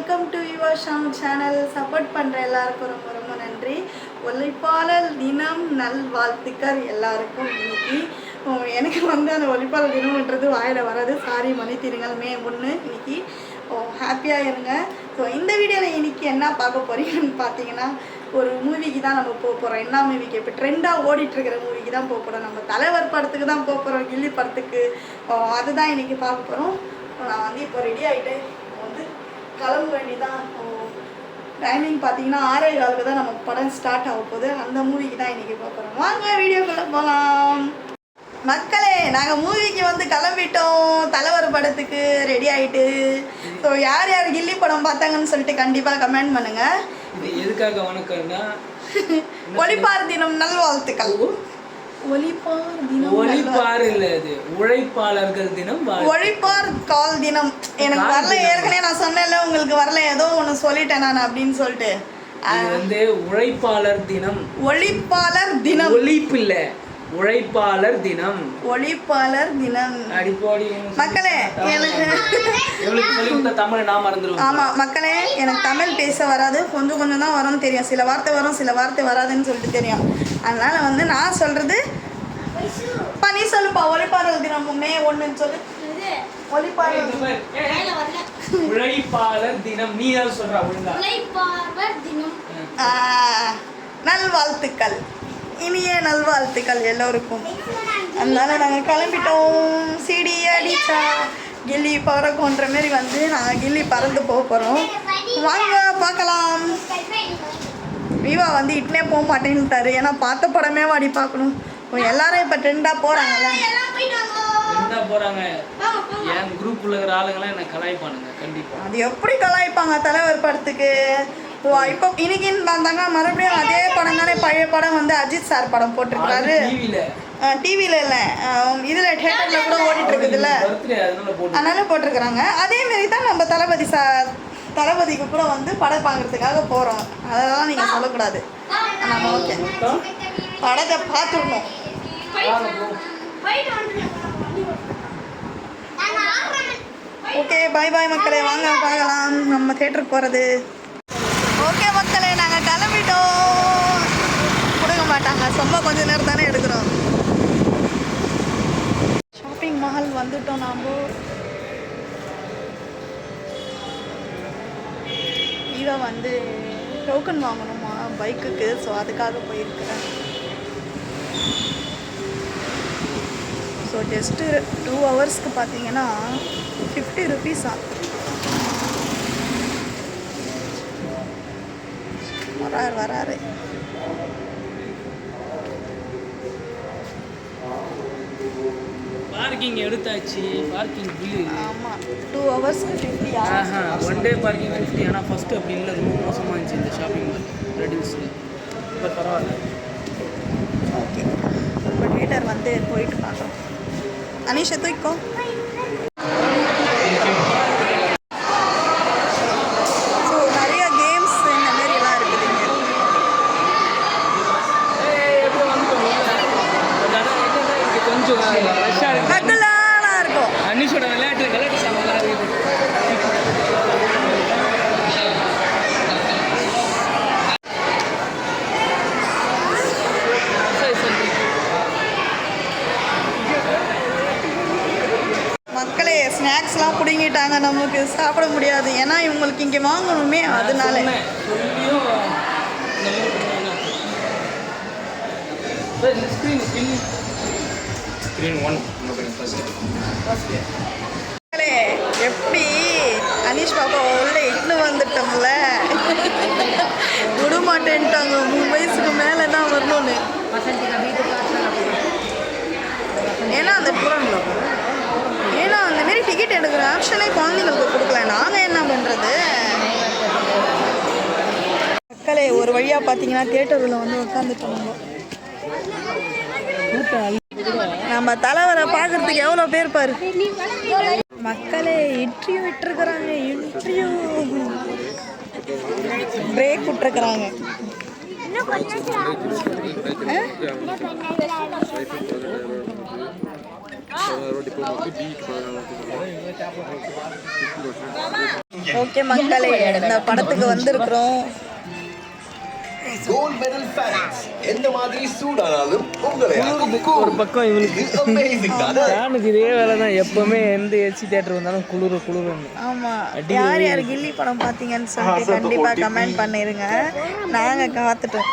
Welcome to your channel. Support பண்ணுற எல்லாருக்கும் ரொம்ப ரொம்ப நன்றி. ஒலிப்பாளர் தினம் நல்வாழ்த்துக்கள் எல்லாருக்கும். இன்னைக்கு எனக்கு வந்து அந்த ஒலிப்பாளர் தினம்ன்றது வாயில் வராது, சாரி மன்னித்திருங்கள். மே 1 இன்னைக்கு. ஹாப்பியாக இருங்க. ஸோ இந்த வீடியோவில் இன்னைக்கு என்ன பார்க்க போறீங்கன்னு பார்த்தீங்கன்னா, ஒரு மூவிக்கு தான் நம்ம போக போகிறோம். என்ன மூவிக்கு? இப்போ ட்ரெண்டாக ஓடிட்டுருக்கிற மூவிக்கு தான் போக போகிறோம். நம்ம தலைவர் படத்துக்கு தான் போக போகிறோம், கில்லி படத்துக்கு. அதுதான் இன்றைக்கி பார்க்க போகிறோம். நான் வந்து இப்போ ரெடி ஆகிட்டு வந்து கிளம்ப வேண்டிதான். டைமிங் பார்த்தீங்கன்னா 6:15 தான் நம்ம படம் ஸ்டார்ட் ஆக போகுது. அந்த மூவிக்கு தான் இன்றைக்கி பார்க்குறோம். வாங்க வீடியோக்குள்ளே போகலாம். மக்களே, நாங்கள் மூவிக்கு வந்து கிளம்பிட்டோம். தலைவர் படத்துக்கு ரெடி ஆகிட்டு. ஸோ யார் யார் கில்லி படம் பார்த்தாங்கன்னு சொல்லிட்டு கண்டிப்பாக கமெண்ட் பண்ணுங்கள். எதுக்காக வணக்கம்னா, ஒலிப்பார் தினம் நல்வாழ்த்துக்கள். ஒலிப்பார் இல்ல, இது உழைப்பாளர்கள் தினம். ஒழிப்பார் கால் தினம். எனக்கு வரல, ஏற்கனவே நான் சொன்னேன்ல உங்களுக்கு வரல, ஏதோ ஒன்று சொல்லிட்டேன் நான் அப்படின்னு சொல்லிட்டு. அது வந்து உழைப்பாளர் தினம். ஒழிப்பாளர் தினம். ஒழிப்பு இல்ல, உழைப்பாளர் தினம். ஒழிப்பாளர் தினம். அடிப்போடி மக்களே, எனக்கு தமிழ் நான் மறந்துடுவேன். ஆமா மக்களே, எனக்கு தமிழ் பேச வராது. கொஞ்சம் கொஞ்சம் தான் வரும்னு தெரியும். சில வார்த்தை வரும், சில வார்த்தை வராதுன்னு சொல்லிட்டு தெரியும். அதனால வந்து நான் சொல்றது நீ சொல்லுப்பா. ஒலிப்பாளர் தினம் மே 1 சொல்லு. ஒலிப்பாளர் உழைப்பாளர் தினம். நீ யார் சொல்றா? உழைப்பாளர் தினம். நல்வாழ்த்துக்கள், இனிய நல்வாழ்த்துக்கள் எல்லோருக்கும். அதனால நாங்கள் கிளம்பிட்டோம். சிடி அடிச்சா கில்லி பறக்கும்ன்ற மாரி வந்து நாங்கள் கில்லி பறந்து போக போகிறோம். வாங்க பார்க்கலாம். விவா வந்து இட்னே போக மாட்டேன்ட்டாரு. ஏன்னா பார்த்த படமே வாடி பார்க்கணும். எல்லாரும் இப்போ ட்ரெண்டாக போகிறாங்கல்ல. போறாங்க. என் குரூப்ல இருக்கிற ஆளுங்களாம் என்ன கலாய்ப்பானுங்க கண்டிப்பா. அது எப்படி கலாய்ப்பாங்க? தலைவர் படத்துக்கு இப்போ இன்னைக்குன்னு பார்த்தாங்க, மறுபடியும் அதே படம் தானே. பழைய படம் வந்து அஜித் சார் படம் போட்டிருக்காரு. டிவியில் இல்லை, இதில் தியேட்டரில் கூட ஓடிட்டு இருக்குதுல்ல, அதனால போட்டிருக்கிறாங்க. அதேமாரி தான் நம்ம தளபதிக்கு கூட வந்து படம் பார்க்கறதுக்காக போகிறோம். அதெல்லாம் நீங்கள் சொல்லக்கூடாது. நம்ம ஓகே படத்தை பார்த்துடணும். ஓகே, பாய் பாய் மக்களே. வாங்க பார்க்கலாம் நம்ம தியேட்டருக்கு போகிறது. ஓகே மக்களே, நாங்கள் கிளம்பிட்டோம். கொடுக்க மாட்டாங்க, சும்மா கொஞ்சம் நேரம் தானே எடுக்கிறோம். ஷாப்பிங் மால் வந்துட்டோம் நாம். இவ வந்து டோக்கன் வாங்கணுமா பைக்குக்கு. ஸோ அதுக்காக போயிருக்கிறேன். ஸோ ஜஸ்ட்டு 2 ஹவர்ஸ்க்கு பார்த்தீங்கன்னா 50 ருபீஸா. வராரு. பார்க்கிங் எடுத்தாச்சு. Parking bill. ஆமா, 2 ஹவர்ஸ்க்கு 50. One day parking 50. ஆனால் ஃபஸ்ட்டு அப்படி இல்லை, ரொம்ப மோசமாக இருந்துச்சு இந்த ஷாப்பிங் மால் ரெடில்ஸில். இப்போ பரவாயில்ல. ஓகே, இப்போ தியேட்டர் வந்து போயிட்டு பார்க்குறோம். அனீஷா தூக்கோ. ஸோ நிறைய கேம்ஸ் இந்த மாரிலாம் இருக்குதுங்க. கொஞ்சம் ரஷ்ஷாக இருக்கு, கட்டலானா இருக்கும். அனிஷோட விளையாட்டு சமமாக இருக்குது. மக்களே, ஸ்நாக்ஸ்லாம் பிடுங்கிட்டாங்க. நமக்கு சாப்பிட முடியாது, ஏன்னா இவங்களுக்கு இங்கே வாங்கணுமே. அதனால எப்படி அனீஷ் பாப்பா உள்ள இட்னு வந்துட்டோம்ல. விட மாட்டேன்ட்டாங்க. 3 வயசுக்கு மேலே தான் வரணும்னு. ஏன்னா அந்த மாரி டிக்கெட் எடுக்கிற ஆப்ஷனே குழந்தைங்களுக்கு கொடுக்கல. நாங்கள் என்ன பண்ணுறது? மக்களே, ஒரு வழியாக பார்த்தீங்கன்னா தியேட்டரில் வந்து உட்காந்துட்டோம். நம்ம தலைவரை பார்க்கறதுக்கு எவ்வளோ பேர் பாரு. மக்களே, இன்டர்வியூ விட்டுருக்குறாங்க. இன்டர்வியூ பிரேக் விட்டுருக்குறாங்க. ஓகே மக்களே, இந்த படத்துக்கு வந்திருக்கிறோம். கோல்ட் மெடல் ஃபேன்ஸ் எந்த மாதிரி சூடானாலும் உங்களை ஒரு பக்கம் இவனுக்கு அமேசிங் தானே. ஃபேனுக்கு இதே வேலை தான். எப்பவுமே எந்த ஏசி தேட்டர் வந்தாலும் குளிருன்னு. ஆமா, யார் யார் கில்லி படம் பார்த்தீங்கன்னு சொல்லிட்டு கண்டிப்பா கமெண்ட் பண்ணிருங்க. நாங்க காத்துட்டோம்.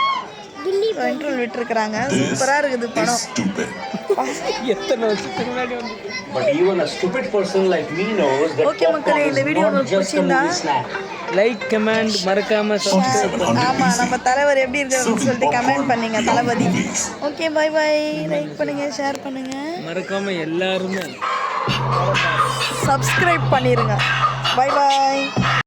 இன்டர்வல் விட்டுருக்குறாங்க. சூப்பரா இருக்குது படம். எத்தனை வருஷத்துக்கு முன்னாடி வந்து But even a stupid person like me knows that okay மக்களே, இந்த வீடியோ உங்களுக்கு பிடிச்சிருந்தா லைக் கமெண்ட் மறக்காம சப்ஸ்கிரைப் ஆமா, நம்ம தலைவர் எப்படி இருக்காருன்னு சொல்லிட்டு கமெண்ட் பண்ணுங்க Thalapathy. Okay, bye bye. Like பண்ணுங்க, ஷேர் பண்ணுங்க, மறக்காம எல்லாருமே சப்ஸ்கிரைப் பண்ணிருங்க. Bye by.